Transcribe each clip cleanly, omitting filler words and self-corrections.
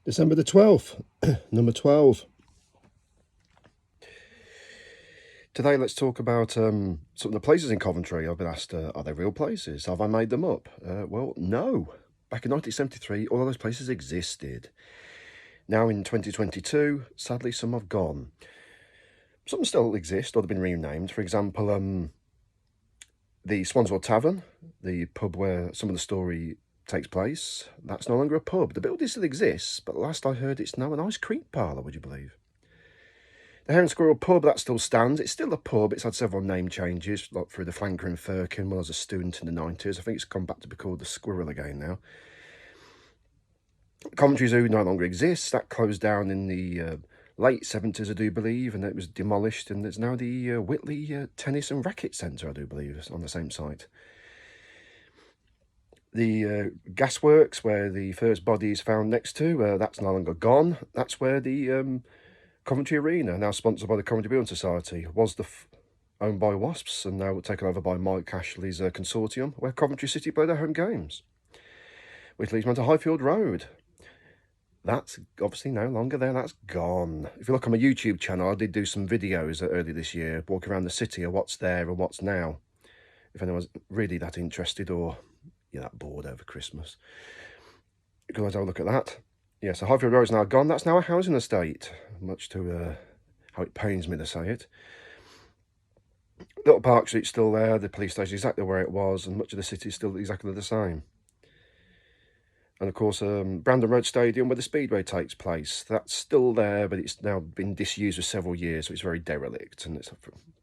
December the 12th, number 12. Today, let's talk about some of the places in Coventry. I've been asked, are they real places? Have I made them up? Well, no. Back in 1973, all of those places existed. Now in 2022, sadly, some have gone. Some still exist or they've been renamed. For example, the Swanswell Tavern, the pub where some of the story takes place, that's no longer a pub. The building still exists, but last I heard, it's now an ice cream parlour, would you believe? The Hare and Squirrel pub, that still stands. It's still a pub. It's had several name changes, like through the Flanker in Firkin when I was a student in the 90s. I think it's come back to be called the Squirrel again now. Coventry Zoo no longer exists. That closed down in the late 70s, I do believe, and it was demolished, and there's now the Whitley Tennis and Racket Centre, I do believe, on the same site. The gasworks, where the first body is found next to, that's no longer gone. That's where the Coventry Arena, now sponsored by the Coventry Building Society, was owned by Wasps and now taken over by Mike Ashley's consortium, where Coventry City play their home games, which leads me on to Highfield Road. That's obviously no longer there, that's gone. If you look on my YouTube channel, I did do some videos earlier this year, walking around the city of what's there and what's now. If anyone's really that interested or you're that bored over Christmas, you can always have a look at that. Yeah, so Highfield Road is now gone. That's now a housing estate, much to how it pains me to say it. Little Park Street's still there, the police station is exactly where it was, and much of the city is still exactly the same. And of course, Brandon Road Stadium, where the Speedway takes place, that's still there, but it's now been disused for several years, so it's very derelict, and it's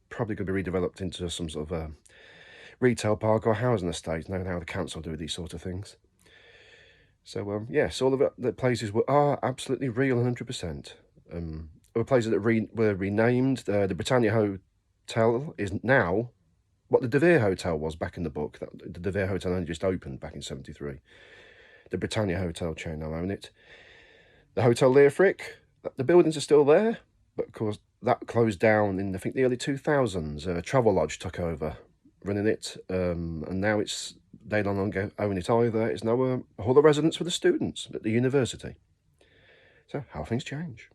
probably going to be redeveloped into some sort of retail park or housing estate, knowing how the council do these sort of things. So, yes, all of the places are absolutely real 100%. Other places that were renamed. The Britannia Hotel is now what the De Vere Hotel was back in the book. The De Vere Hotel only just opened back in 73. The Britannia Hotel chain now own it. The Hotel Leofric, the buildings are still there, but of course that closed down in, I think, the early 2000s. Travelodge took over running it, and now they no longer own it either. It's now a hall of residence for the students at the university. So how things change.